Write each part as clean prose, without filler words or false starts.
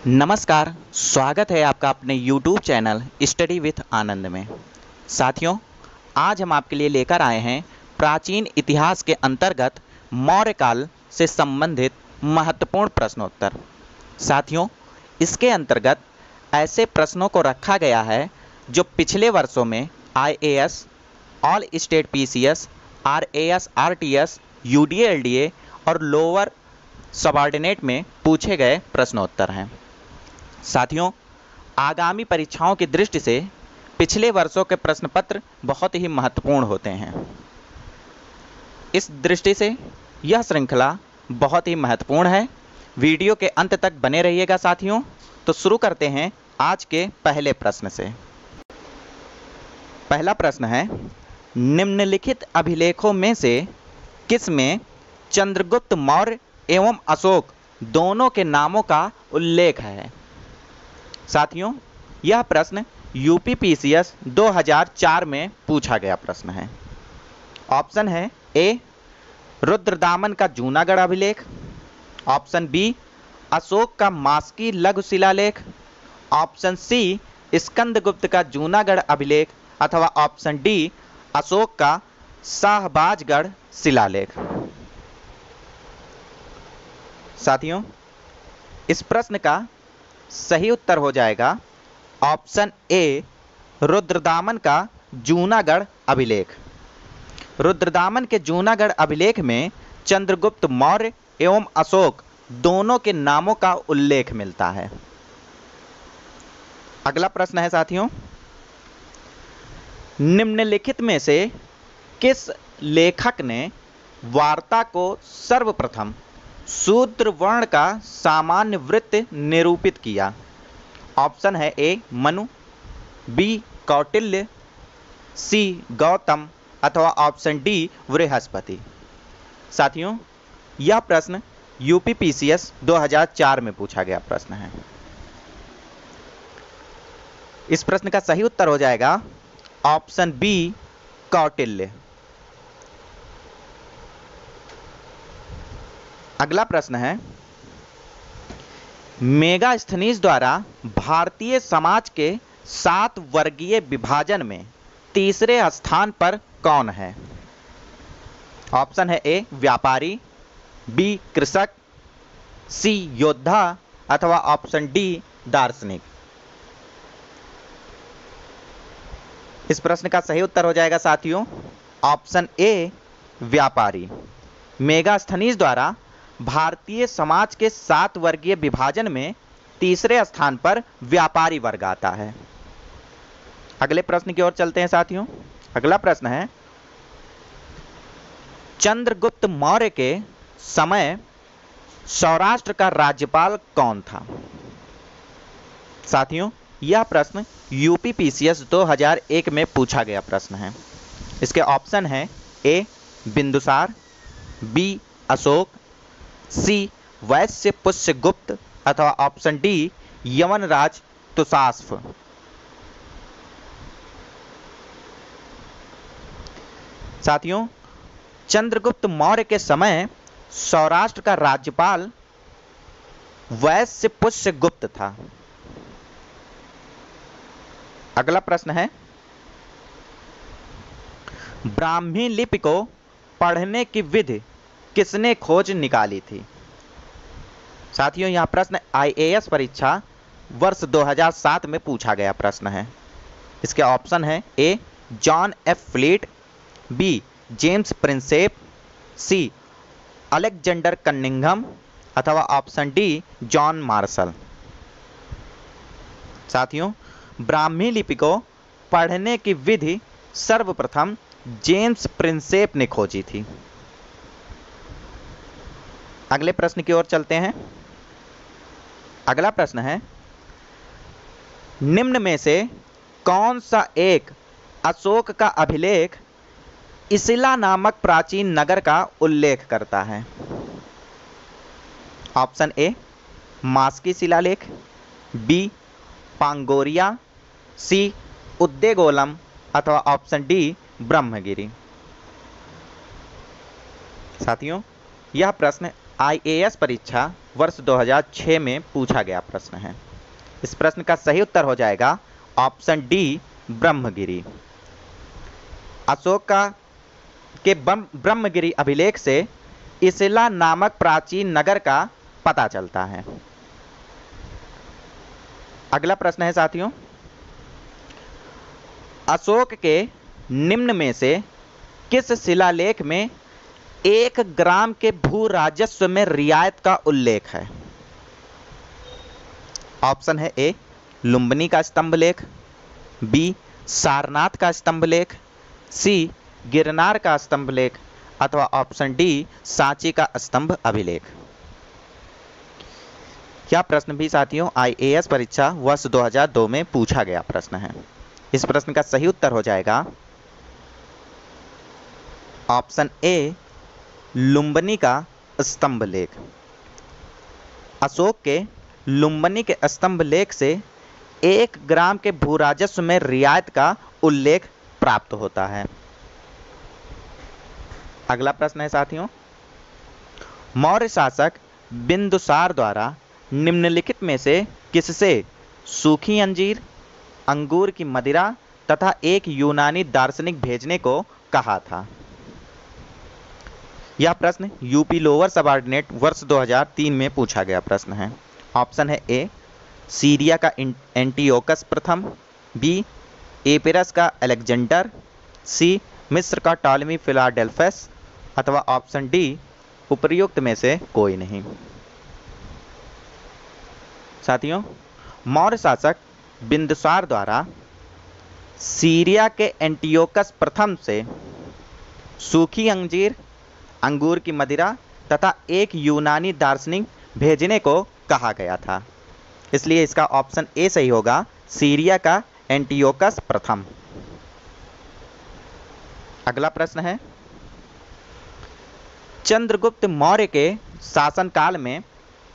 नमस्कार, स्वागत है आपका अपने YouTube चैनल स्टडी विथ आनंद में। साथियों, आज हम आपके लिए लेकर आए हैं प्राचीन इतिहास के अंतर्गत मौर्य काल से संबंधित महत्वपूर्ण प्रश्नोत्तर। साथियों, इसके अंतर्गत ऐसे प्रश्नों को रखा गया है जो पिछले वर्षों में IAS, all state PCS, RAS, RTS, UDA, LDA और लोअर सबऑर्डिनेट में पूछे गए प्रश्नोत्तर हैं। साथियों, आगामी परीक्षाओं की दृष्टि से पिछले वर्षों के प्रश्न पत्र बहुत ही महत्वपूर्ण होते हैं। इस दृष्टि से यह श्रृंखला बहुत ही महत्वपूर्ण है। वीडियो के अंत तक बने रहिएगा साथियों। तो शुरू करते हैं आज के पहले प्रश्न से। पहला प्रश्न है, निम्नलिखित अभिलेखों में से किस में चंद्रगुप्त मौर्य एवं अशोक दोनों के नामों का उल्लेख है? साथियों, यह प्रश्न यूपी PCS 2004 में पूछा गया प्रश्न है। ऑप्शन है ए, रुद्रदामन का जूनागढ़ अभिलेख, ऑप्शन बी, अशोक का मास्की लघु शिलालेख, ऑप्शन सी, स्कंदगुप्त का जूनागढ़ अभिलेख अथवा ऑप्शन डी, अशोक का शाहबाजगढ़ शिलालेख। साथियों, इस प्रश्न का सही उत्तर हो जाएगा ऑप्शन ए, रुद्रदामन का जूनागढ़ अभिलेख। रुद्रदामन के जूनागढ़ अभिलेख में चंद्रगुप्त मौर्य एवं अशोक दोनों के नामों का उल्लेख मिलता है। अगला प्रश्न है साथियों, निम्नलिखित में से किस लेखक ने वार्ता को सर्वप्रथम शूद्र वर्ण का सामान्य वृत्त निरूपित किया? ऑप्शन है ए, मनु, बी, कौटिल्य, सी, गौतम अथवा ऑप्शन डी, बृहस्पति। साथियों, यह प्रश्न यूपी PCS 2004 में पूछा गया प्रश्न है। इस प्रश्न का सही उत्तर हो जाएगा ऑप्शन बी, कौटिल्य। अगला प्रश्न है, मेगास्थनीज द्वारा भारतीय समाज के 7 वर्गीय विभाजन में तीसरे स्थान पर कौन है? ऑप्शन है ए, व्यापारी, बी, कृषक, सी, योद्धा अथवा ऑप्शन डी, दार्शनिक। इस प्रश्न का सही उत्तर हो जाएगा साथियों ऑप्शन ए, व्यापारी। मेगास्थनीज द्वारा भारतीय समाज के 7 वर्गीय विभाजन में तीसरे स्थान पर व्यापारी वर्ग आता है। अगले प्रश्न की ओर चलते हैं साथियों। अगला प्रश्न है, चंद्रगुप्त मौर्य के समय सौराष्ट्र का राज्यपाल कौन था? साथियों, यह प्रश्न यूपी PCS 2001 में पूछा गया प्रश्न है। इसके ऑप्शन है ए, बिंदुसार, बी, अशोक, सी, वैश्य पुष्यगुप्त अथवा ऑप्शन डी, यवनराज तुषास्फ। साथियों, चंद्रगुप्त मौर्य के समय सौराष्ट्र का राज्यपाल वैश्य पुष्यगुप्त था। अगला प्रश्न है, ब्राह्मी लिपि को पढ़ने की विधि किसने खोज निकाली थी? साथियों, यह प्रश्न IAS परीक्षा वर्ष 2007 में पूछा गया प्रश्न है। इसके ऑप्शन है A, John F Fleet, B, James Prinsep, C, Alexander Cunningham अथवा ऑप्शन डी, जॉन मार्शल। साथियों, ब्राह्मी लिपि को पढ़ने की विधि सर्वप्रथम जेम्स प्रिंसेप ने खोजी थी। अगले प्रश्न की ओर चलते हैं। अगला प्रश्न है, निम्न में से कौन सा एक अशोक का अभिलेख इसिला नामक प्राचीन नगर का उल्लेख करता है? ऑप्शन ए, मास्की शिलालेख, बी, पांगोरिया, सी, उद्देगोलम अथवा ऑप्शन डी, ब्रह्मगिरी। साथियों, यह प्रश्न आईएएस परीक्षा वर्ष 2006 में पूछा गया प्रश्न है। इस प्रश्न का सही उत्तर हो जाएगा ऑप्शन डी, ब्रह्मगिरी। अशोक के ब्रह्मगिरी अभिलेख से इसिला नामक प्राचीन नगर का पता चलता है। अगला प्रश्न है साथियों, अशोक के निम्न में से किस शिलालेख में 1 ग्राम के भू राजस्व में रियायत का उल्लेख है? ऑप्शन है ए, लुम्बिनी का स्तंभ लेख, बी, सारनाथ का स्तंभ लेख, सी, गिरनार का स्तंभ लेख, अथवा ऑप्शन डी, सांची का स्तंभ अभिलेख। यह प्रश्न भी साथियों आईएएस परीक्षा वर्ष 2002 में पूछा गया प्रश्न है। इस प्रश्न का सही उत्तर हो जाएगा ऑप्शन ए, लुम्बिनी का स्तंभ लेख। अशोक के लुम्बिनी के स्तंभ लेख से 1 ग्राम के भू राजस्व में रियायत का उल्लेख प्राप्त होता है। अगला प्रश्न है साथियों, मौर्य शासक बिंदुसार द्वारा निम्नलिखित में से किससे सूखी अंजीर, अंगूर की मदिरा तथा एक यूनानी दार्शनिक भेजने को कहा था? यह प्रश्न यूपी लोअर सबऑर्डिनेट वर्ष 2003 में पूछा गया प्रश्न है। ऑप्शन है ए, सीरिया का एंटियोकस प्रथम, बी, एपिरस का अलेक्जेंडर, सी, मिस्र का टॉलेमी फिलाडेल्फस, अथवा ऑप्शन डी, उपर्युक्त में से कोई नहीं। साथियों, मौर्य शासक बिंदुसार द्वारा सीरिया के एंटियोकस प्रथम से सूखी अंजीर, अंगूर की मदिरा तथा एक यूनानी दार्शनिक भेजने को कहा गया था, इसलिए इसका ऑप्शन ए सही होगा, सीरिया का एंटियोकस प्रथम। अगला प्रश्न है, चंद्रगुप्त मौर्य के शासनकाल में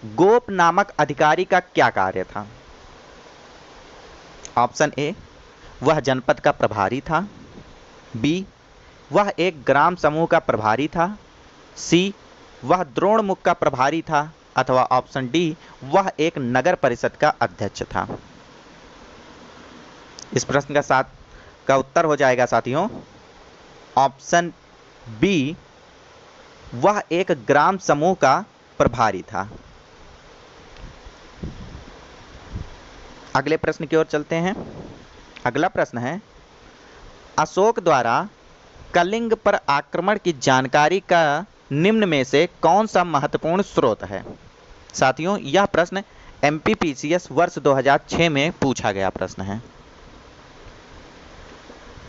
गोप नामक अधिकारी का क्या कार्य था? ऑप्शन ए, वह जनपद का प्रभारी था, बी, वह एक ग्राम समूह का प्रभारी था, सी, वह द्रोणमुख का प्रभारी था, अथवा ऑप्शन डी, वह एक नगर परिषद का अध्यक्ष था। इस प्रश्न का उत्तर हो जाएगा साथियों ऑप्शन बी, वह एक ग्राम समूह का प्रभारी था। अगले प्रश्न की ओर चलते हैं। अगला प्रश्न है, अशोक द्वारा कलिंग पर आक्रमण की जानकारी का निम्न में से कौन सा महत्वपूर्ण स्रोत है? साथियों, यह प्रश्न एमपीपीसीएस वर्ष 2006 में पूछा गया प्रश्न है।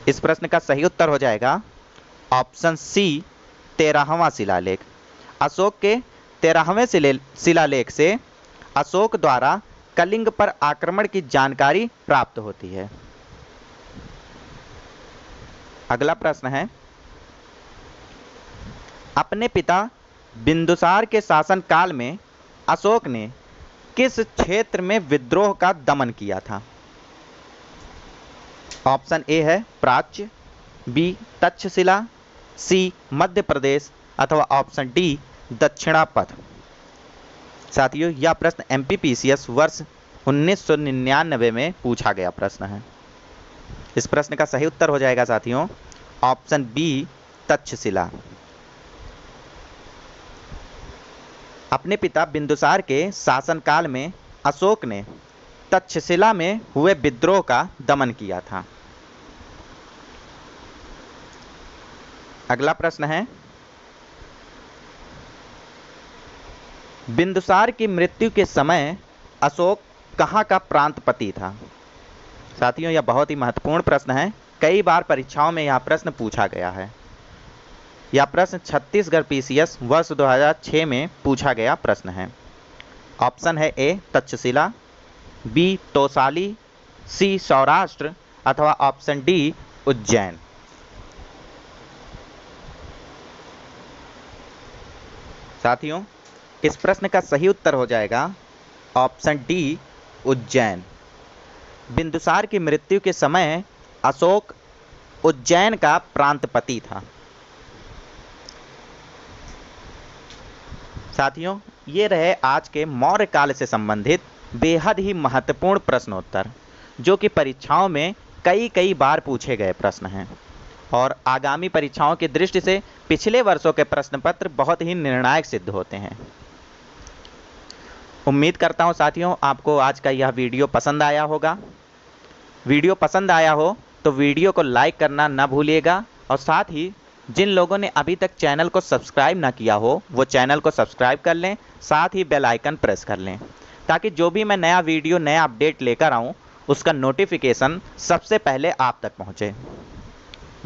इस प्रश्न का सही उत्तर हो जाएगा ऑप्शन सी, 13वां शिलालेख। अशोक के 13वें शिलालेख से अशोक द्वारा कलिंग पर आक्रमण की जानकारी प्राप्त होती है। अगला प्रश्न है, अपने पिता बिंदुसार के शासनकाल में अशोक ने किस क्षेत्र में विद्रोह का दमन किया था? ऑप्शन ए है प्राच्य, बी, तक्षशिला, सी, मध्य प्रदेश, अथवा ऑप्शन डी, दक्षिणापथ। साथियों, यह प्रश्न एमपीपीसीएस वर्ष 1999 में पूछा गया प्रश्न है। इस प्रश्न का सही उत्तर हो जाएगा साथियों ऑप्शन बी, तक्षशिला। अपने पिता बिंदुसार के शासनकाल में अशोक ने तक्षशिला में हुए विद्रोह का दमन किया था। अगला प्रश्न है, बिंदुसार की मृत्यु के समय अशोक कहाँ का प्रांतपति था? साथियों, यह बहुत ही महत्वपूर्ण प्रश्न है, कई बार परीक्षाओं में यह प्रश्न पूछा गया है। यह प्रश्न छत्तीसगढ़ पीसीएस वर्ष 2006 में पूछा गया प्रश्न है। ऑप्शन है ए, तक्षशिला, बी, तोसाली, सी, सौराष्ट्र, अथवा ऑप्शन डी, उज्जैन। साथियों, इस प्रश्न का सही उत्तर हो जाएगा ऑप्शन डी, उज्जैन। बिंदुसार की मृत्यु के समय अशोक उज्जैन का प्रांतपति था। साथियों, ये रहे आज के मौर्य काल से संबंधित बेहद ही महत्वपूर्ण प्रश्नोत्तर, जो कि परीक्षाओं में कई बार पूछे गए प्रश्न हैं और आगामी परीक्षाओं की दृष्टि से पिछले वर्षों के प्रश्न पत्र बहुत ही निर्णायक सिद्ध होते हैं। उम्मीद करता हूं साथियों आपको आज का यह वीडियो पसंद आया होगा। वीडियो पसंद आया हो तो वीडियो को लाइक करना ना भूलिएगा और साथ ही जिन लोगों ने अभी तक चैनल को सब्सक्राइब ना किया हो वो चैनल को सब्सक्राइब कर लें, साथ ही बेल आइकन प्रेस कर लें ताकि जो भी मैं नया वीडियो नया अपडेट लेकर आऊँ उसका नोटिफिकेशन सबसे पहले आप तक पहुँचे।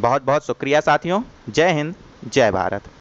बहुत बहुत शुक्रिया साथियों। जय हिंद, जय भारत।